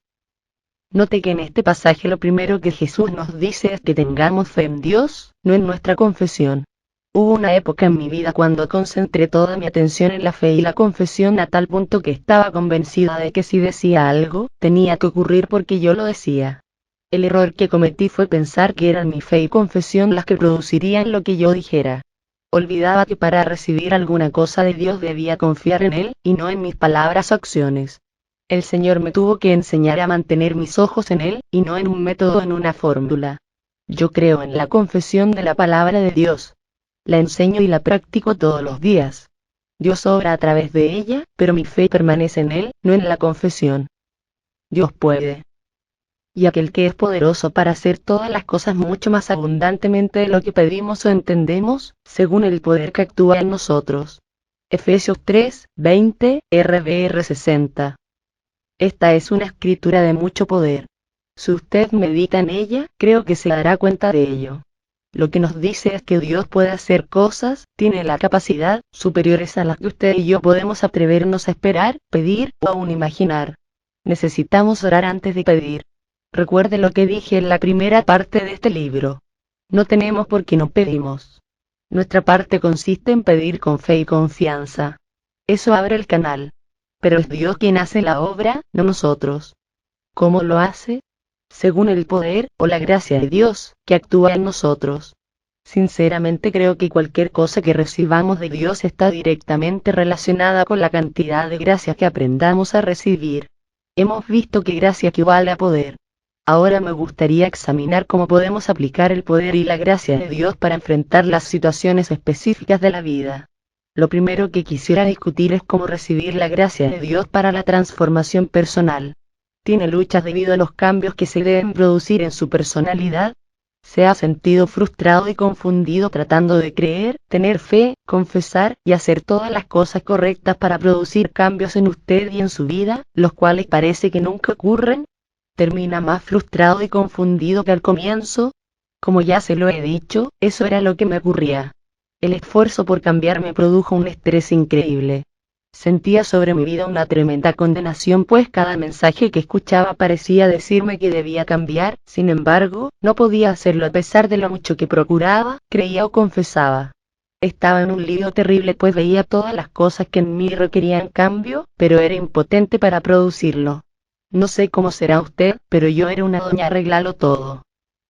Note que en este pasaje lo primero que Jesús nos dice es que tengamos fe en Dios, no en nuestra confesión. Hubo una época en mi vida cuando concentré toda mi atención en la fe y la confesión a tal punto que estaba convencida de que si decía algo, tenía que ocurrir porque yo lo decía. El error que cometí fue pensar que eran mi fe y confesión las que producirían lo que yo dijera. Olvidaba que para recibir alguna cosa de Dios debía confiar en Él, y no en mis palabras o acciones. El Señor me tuvo que enseñar a mantener mis ojos en Él, y no en un método o en una fórmula. Yo creo en la confesión de la palabra de Dios. La enseño y la practico todos los días. Dios obra a través de ella, pero mi fe permanece en Él, no en la confesión. Dios puede. Y aquel que es poderoso para hacer todas las cosas mucho más abundantemente de lo que pedimos o entendemos, según el poder que actúa en nosotros. Efesios 3, 20, RVR 60. Esta es una escritura de mucho poder. Si usted medita en ella, creo que se dará cuenta de ello. Lo que nos dice es que Dios puede hacer cosas, tiene la capacidad, superiores a las que usted y yo podemos atrevernos a esperar, pedir o aún imaginar. Necesitamos orar antes de pedir. Recuerde lo que dije en la primera parte de este libro. No tenemos por qué no pedimos. Nuestra parte consiste en pedir con fe y confianza. Eso abre el canal. Pero es Dios quien hace la obra, no nosotros. ¿Cómo lo hace? Según el poder o la gracia de Dios, que actúa en nosotros. Sinceramente creo que cualquier cosa que recibamos de Dios está directamente relacionada con la cantidad de gracias que aprendamos a recibir. Hemos visto que gracia equivale a poder. Ahora me gustaría examinar cómo podemos aplicar el poder y la gracia de Dios para enfrentar las situaciones específicas de la vida. Lo primero que quisiera discutir es cómo recibir la gracia de Dios para la transformación personal. ¿Tiene luchas debido a los cambios que se deben producir en su personalidad? Se ha sentido frustrado y confundido tratando de creer, tener fe, confesar y hacer todas las cosas correctas para producir cambios en usted y en su vida, los cuales parece que nunca ocurren. Termina más frustrado y confundido que al comienzo. Como ya se lo he dicho, eso era lo que me ocurría. El esfuerzo por cambiar me produjo un estrés increíble. Sentía sobre mi vida una tremenda condenación, pues cada mensaje que escuchaba parecía decirme que debía cambiar. Sin embargo, no podía hacerlo a pesar de lo mucho que procuraba, creía o confesaba. Estaba en un lío terrible, pues veía todas las cosas que en mí requerían cambio, pero era impotente para producirlo. No sé cómo será usted, pero yo era una doña arreglalo todo.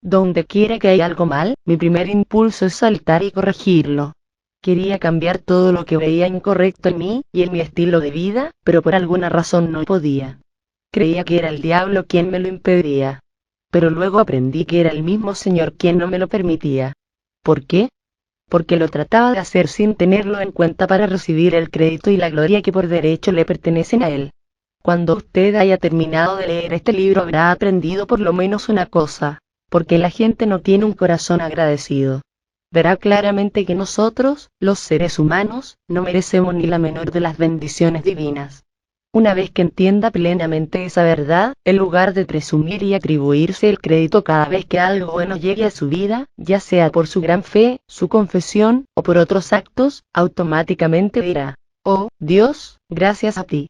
Donde quiera que hay algo mal, mi primer impulso es saltar y corregirlo. Quería cambiar todo lo que veía incorrecto en mí y en mi estilo de vida, pero por alguna razón no podía. Creía que era el diablo quien me lo impedía. Pero luego aprendí que era el mismo Señor quien no me lo permitía. ¿Por qué? Porque lo trataba de hacer sin tenerlo en cuenta para recibir el crédito y la gloria que por derecho le pertenecen a él. Cuando usted haya terminado de leer este libro habrá aprendido por lo menos una cosa, porque la gente no tiene un corazón agradecido. Verá claramente que nosotros, los seres humanos, no merecemos ni la menor de las bendiciones divinas. Una vez que entienda plenamente esa verdad, en lugar de presumir y atribuirse el crédito cada vez que algo bueno llegue a su vida, ya sea por su gran fe, su confesión, o por otros actos, automáticamente dirá: oh, Dios, gracias a ti.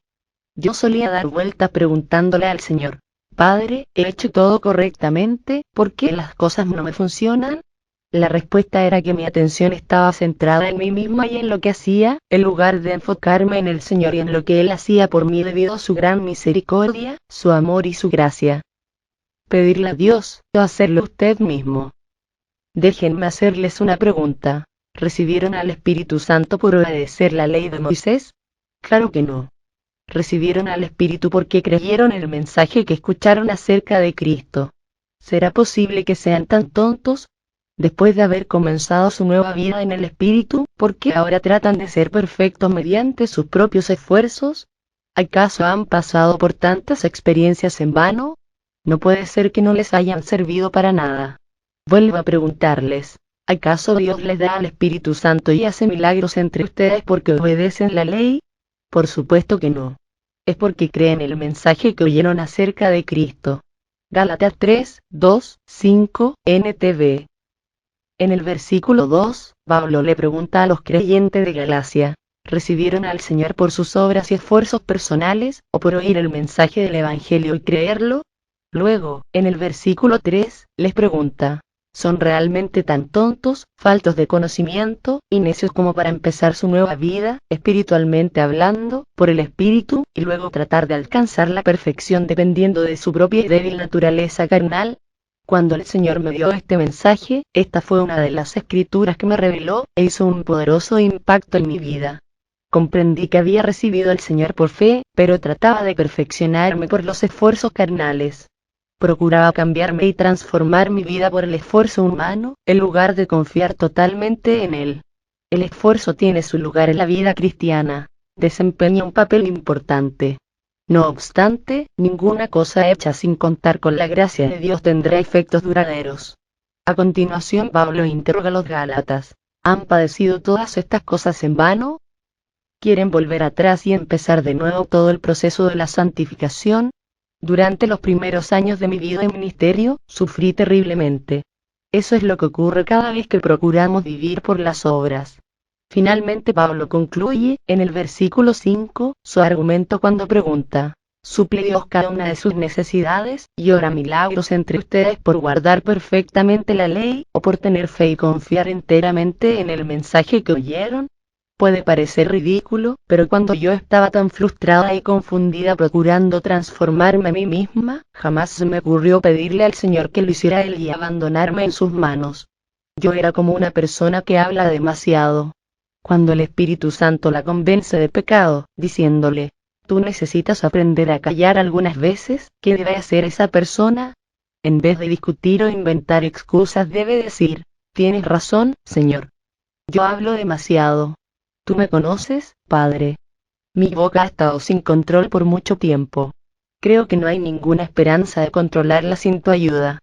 Yo solía dar vueltas preguntándole al Señor: Padre, ¿he hecho todo correctamente? ¿Por qué las cosas no me funcionan? La respuesta era que mi atención estaba centrada en mí misma y en lo que hacía, en lugar de enfocarme en el Señor y en lo que Él hacía por mí debido a su gran misericordia, su amor y su gracia. Pedirle a Dios, o hacerlo usted mismo. Déjenme hacerles una pregunta. ¿Recibieron al Espíritu Santo por obedecer la ley de Moisés? Claro que no. Recibieron al Espíritu porque creyeron el mensaje que escucharon acerca de Cristo. ¿Será posible que sean tan tontos? Después de haber comenzado su nueva vida en el Espíritu, ¿por qué ahora tratan de ser perfectos mediante sus propios esfuerzos? ¿Acaso han pasado por tantas experiencias en vano? No puede ser que no les hayan servido para nada. Vuelvo a preguntarles: ¿acaso Dios les da al Espíritu Santo y hace milagros entre ustedes porque obedecen la ley? Por supuesto que no. Es porque creen el mensaje que oyeron acerca de Cristo. Gálatas 3, 2, 5, NTV. En el versículo 2, Pablo le pregunta a los creyentes de Galacia: ¿recibieron al Señor por sus obras y esfuerzos personales, o por oír el mensaje del Evangelio y creerlo? Luego, en el versículo 3, les pregunta: ¿son realmente tan tontos, faltos de conocimiento, y necios como para empezar su nueva vida, espiritualmente hablando, por el Espíritu, y luego tratar de alcanzar la perfección dependiendo de su propia y débil naturaleza carnal? Cuando el Señor me dio este mensaje, esta fue una de las escrituras que me reveló, e hizo un poderoso impacto en mi vida. Comprendí que había recibido al Señor por fe, pero trataba de perfeccionarme por los esfuerzos carnales. Procuraba cambiarme y transformar mi vida por el esfuerzo humano, en lugar de confiar totalmente en Él. El esfuerzo tiene su lugar en la vida cristiana. Desempeña un papel importante. No obstante, ninguna cosa hecha sin contar con la gracia de Dios tendrá efectos duraderos. A continuación, Pablo interroga a los Gálatas: ¿han padecido todas estas cosas en vano? ¿Quieren volver atrás y empezar de nuevo todo el proceso de la santificación? Durante los primeros años de mi vida y ministerio, sufrí terriblemente. Eso es lo que ocurre cada vez que procuramos vivir por las obras. Finalmente Pablo concluye, en el versículo 5, su argumento cuando pregunta: ¿suple Dios cada una de sus necesidades, y obra milagros entre ustedes por guardar perfectamente la ley, o por tener fe y confiar enteramente en el mensaje que oyeron? Puede parecer ridículo, pero cuando yo estaba tan frustrada y confundida procurando transformarme a mí misma, jamás se me ocurrió pedirle al Señor que lo hiciera Él y abandonarme en sus manos. Yo era como una persona que habla demasiado. Cuando el Espíritu Santo la convence de pecado, diciéndole: tú necesitas aprender a callar algunas veces, ¿qué debe hacer esa persona? En vez de discutir o inventar excusas debe decir: tienes razón, Señor. Yo hablo demasiado. Tú me conoces, Padre. Mi boca ha estado sin control por mucho tiempo. Creo que no hay ninguna esperanza de controlarla sin tu ayuda.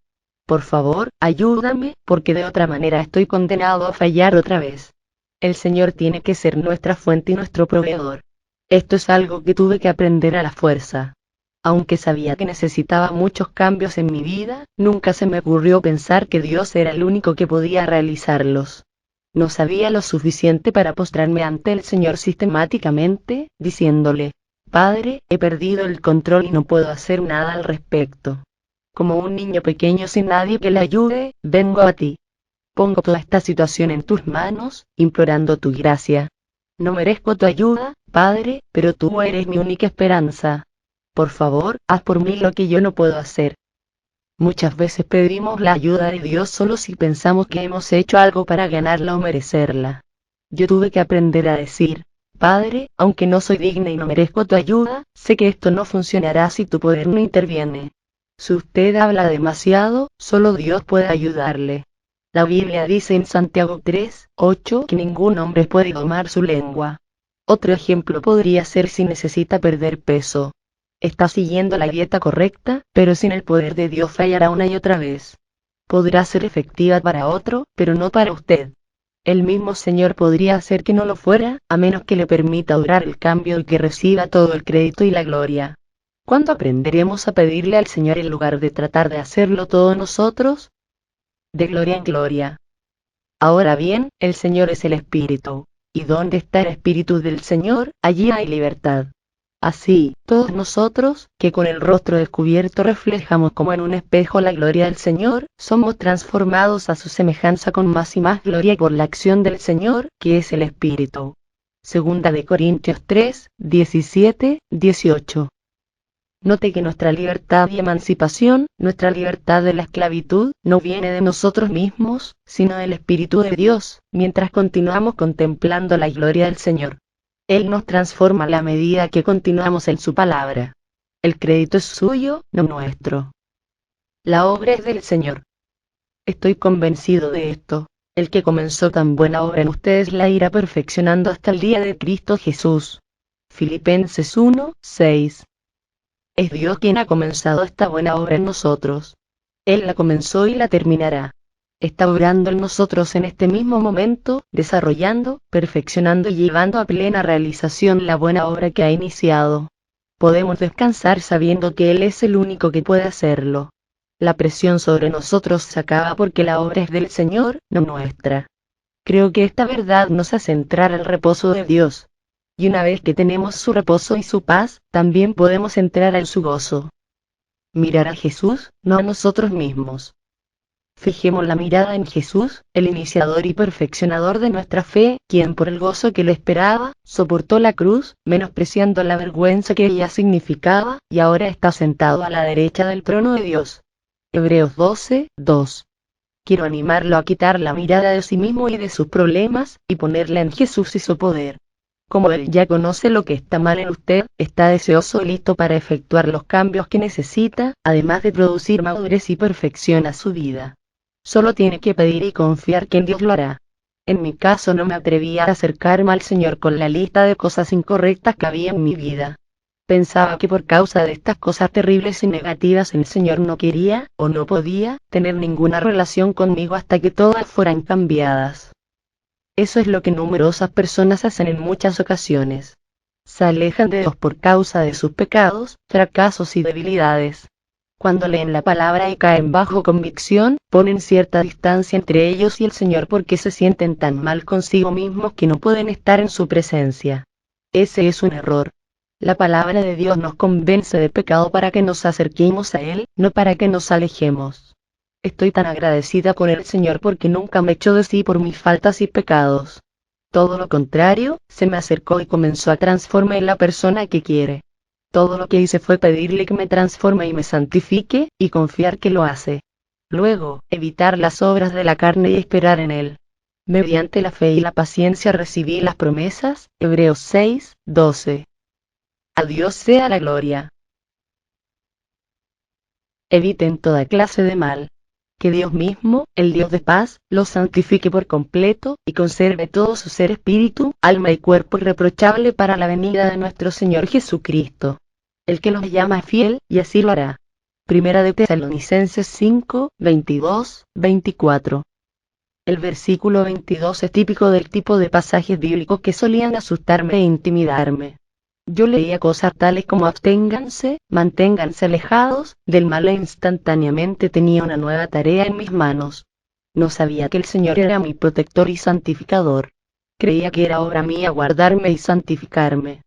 Por favor, ayúdame, porque de otra manera estoy condenado a fallar otra vez. El Señor tiene que ser nuestra fuente y nuestro proveedor. Esto es algo que tuve que aprender a la fuerza. Aunque sabía que necesitaba muchos cambios en mi vida, nunca se me ocurrió pensar que Dios era el único que podía realizarlos. No sabía lo suficiente para postrarme ante el Señor sistemáticamente, diciéndole: Padre, he perdido el control y no puedo hacer nada al respecto. Como un niño pequeño sin nadie que le ayude, vengo a ti. Pongo toda esta situación en tus manos, implorando tu gracia. No merezco tu ayuda, Padre, pero tú eres mi única esperanza. Por favor, haz por mí lo que yo no puedo hacer. Muchas veces pedimos la ayuda de Dios solo si pensamos que hemos hecho algo para ganarla o merecerla. Yo tuve que aprender a decir: Padre, aunque no soy digna y no merezco tu ayuda, sé que esto no funcionará si tu poder no interviene. Si usted habla demasiado, solo Dios puede ayudarle. La Biblia dice en Santiago 3:8 que ningún hombre puede domar su lengua. Otro ejemplo podría ser si necesita perder peso. Está siguiendo la dieta correcta, pero sin el poder de Dios fallará una y otra vez. Podrá ser efectiva para otro, pero no para usted. El mismo Señor podría hacer que no lo fuera, a menos que le permita obrar el cambio y que reciba todo el crédito y la gloria. ¿Cuándo aprenderemos a pedirle al Señor en lugar de tratar de hacerlo todo nosotros? De gloria en gloria. Ahora bien, el Señor es el Espíritu. ¿Y dónde está el Espíritu del Señor? Allí hay libertad. Así, todos nosotros, que con el rostro descubierto reflejamos como en un espejo la gloria del Señor, somos transformados a su semejanza con más y más gloria por la acción del Señor, que es el Espíritu. Segunda de Corintios 3:17-18. Note que nuestra libertad y emancipación, nuestra libertad de la esclavitud, no viene de nosotros mismos, sino del Espíritu de Dios, mientras continuamos contemplando la gloria del Señor. Él nos transforma a la medida que continuamos en su palabra. El crédito es suyo, no nuestro. La obra es del Señor. Estoy convencido de esto. El que comenzó tan buena obra en ustedes la irá perfeccionando hasta el día de Cristo Jesús. Filipenses 1:6. Es Dios quien ha comenzado esta buena obra en nosotros. Él la comenzó y la terminará. Está obrando en nosotros en este mismo momento, desarrollando, perfeccionando y llevando a plena realización la buena obra que ha iniciado. Podemos descansar sabiendo que Él es el único que puede hacerlo. La presión sobre nosotros se acaba porque la obra es del Señor, no nuestra. Creo que esta verdad nos hace entrar al reposo de Dios. Y una vez que tenemos su reposo y su paz, también podemos entrar en su gozo. Mirar a Jesús, no a nosotros mismos. Fijemos la mirada en Jesús, el iniciador y perfeccionador de nuestra fe, quien por el gozo que le esperaba, soportó la cruz, menospreciando la vergüenza que ella significaba, y ahora está sentado a la derecha del trono de Dios. Hebreos 12:2. Quiero animarlo a quitar la mirada de sí mismo y de sus problemas, y ponerla en Jesús y su poder. Como Él ya conoce lo que está mal en usted, está deseoso y listo para efectuar los cambios que necesita, además de producir madurez y perfección a su vida. Solo tiene que pedir y confiar que en Dios lo hará. En mi caso no me atrevía a acercarme al Señor con la lista de cosas incorrectas que había en mi vida. Pensaba que por causa de estas cosas terribles y negativas el Señor no quería, o no podía, tener ninguna relación conmigo hasta que todas fueran cambiadas. Eso es lo que numerosas personas hacen en muchas ocasiones. Se alejan de Dios por causa de sus pecados, fracasos y debilidades. Cuando leen la palabra y caen bajo convicción, ponen cierta distancia entre ellos y el Señor porque se sienten tan mal consigo mismos que no pueden estar en su presencia. Ese es un error. La palabra de Dios nos convence de pecado para que nos acerquemos a Él, no para que nos alejemos. Estoy tan agradecida con el Señor porque nunca me echó de sí por mis faltas y pecados. Todo lo contrario, se me acercó y comenzó a transformar en la persona que quiere. Todo lo que hice fue pedirle que me transforme y me santifique, y confiar que lo hace. Luego, evitar las obras de la carne y esperar en Él. Mediante la fe y la paciencia recibí las promesas, Hebreos 6:12. A Dios sea la gloria. Eviten toda clase de mal. Que Dios mismo, el Dios de paz, los santifique por completo, y conserve todo su ser espíritu, alma y cuerpo irreprochable para la venida de nuestro Señor Jesucristo. El que los llama es fiel, y así lo hará. Primera de Tesalonicenses 5, 22, 24. El versículo 22 es típico del tipo de pasajes bíblicos que solían asustarme e intimidarme. Yo leía cosas tales como absténganse, manténganse alejados del mal e instantáneamente tenía una nueva tarea en mis manos. No sabía que el Señor era mi protector y santificador. Creía que era obra mía guardarme y santificarme.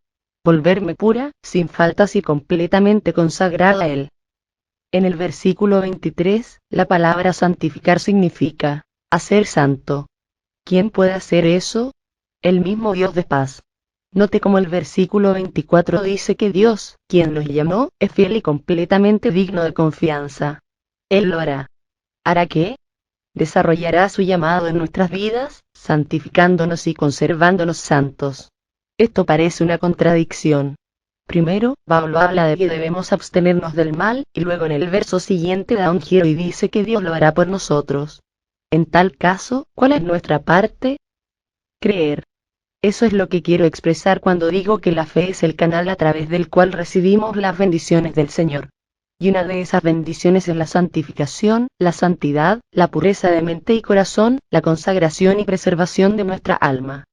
Volverme pura, sin faltas y completamente consagrada a Él. En el versículo 23, la palabra santificar significa hacer santo. ¿Quién puede hacer eso? El mismo Dios de paz. Note cómo el versículo 24 dice que Dios, quien los llamó, es fiel y completamente digno de confianza. Él lo hará. ¿Hará qué? Desarrollará su llamado en nuestras vidas, santificándonos y conservándonos santos. Esto parece una contradicción. Primero, Pablo habla de que debemos abstenernos del mal, y luego en el verso siguiente da un giro y dice que Dios lo hará por nosotros. En tal caso, ¿cuál es nuestra parte? Creer. Eso es lo que quiero expresar cuando digo que la fe es el canal a través del cual recibimos las bendiciones del Señor. Y una de esas bendiciones es la santificación, la santidad, la pureza de mente y corazón, la consagración y preservación de nuestra alma.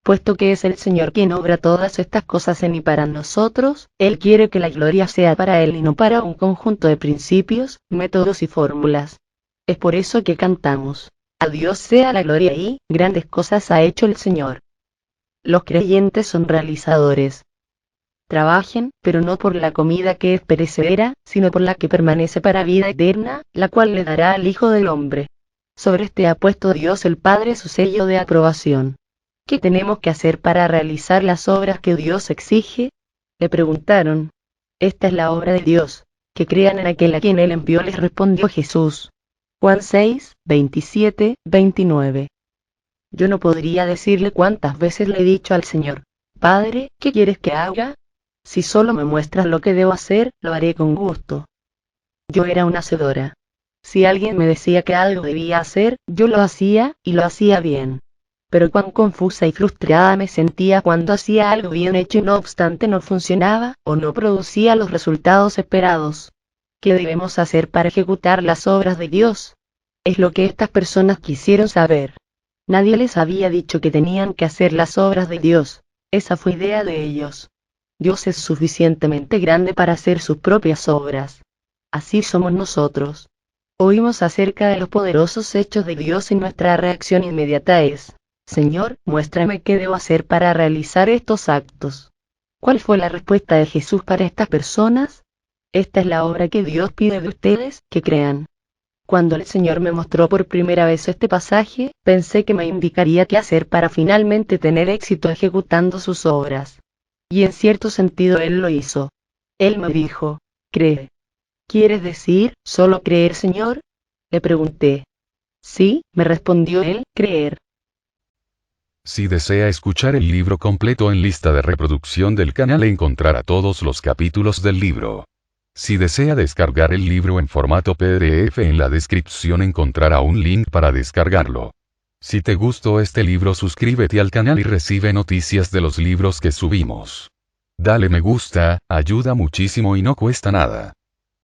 Puesto que es el Señor quien obra todas estas cosas en y para nosotros, Él quiere que la gloria sea para Él y no para un conjunto de principios, métodos y fórmulas. Es por eso que cantamos: a Dios sea la gloria y grandes cosas ha hecho el Señor. Los creyentes son realizadores. Trabajen, pero no por la comida que es perecedera, sino por la que permanece para vida eterna, la cual le dará al Hijo del Hombre. Sobre este ha puesto Dios el Padre su sello de aprobación. ¿Qué tenemos que hacer para realizar las obras que Dios exige? Le preguntaron. Esta es la obra de Dios, que crean en aquel a quien Él envió, les respondió Jesús. Juan 6, 27, 29. Yo no podría decirle cuántas veces le he dicho al Señor: Padre, ¿qué quieres que haga? Si solo me muestras lo que debo hacer, lo haré con gusto. Yo era una hacedora. Si alguien me decía que algo debía hacer, yo lo hacía, y lo hacía bien. Pero cuán confusa y frustrada me sentía cuando hacía algo bien hecho y no obstante no funcionaba, o no producía los resultados esperados. ¿Qué debemos hacer para ejecutar las obras de Dios? Es lo que estas personas quisieron saber. Nadie les había dicho que tenían que hacer las obras de Dios. Esa fue idea de ellos. Dios es suficientemente grande para hacer sus propias obras. Así somos nosotros. Oímos acerca de los poderosos hechos de Dios y nuestra reacción inmediata es: Señor, muéstrame qué debo hacer para realizar estos actos. ¿Cuál fue la respuesta de Jesús para estas personas? Esta es la obra que Dios pide de ustedes, que crean. Cuando el Señor me mostró por primera vez este pasaje, pensé que me indicaría qué hacer para finalmente tener éxito ejecutando sus obras. Y en cierto sentido Él lo hizo. Él me dijo: cree. ¿Quieres decir, solo creer, Señor? Le pregunté. Sí, me respondió Él, creer. Si desea escuchar el libro completo en lista de reproducción del canal encontrará todos los capítulos del libro. Si desea descargar el libro en formato PDF en la descripción encontrará un link para descargarlo. Si te gustó este libro suscríbete al canal y recibe noticias de los libros que subimos. Dale me gusta, ayuda muchísimo y no cuesta nada.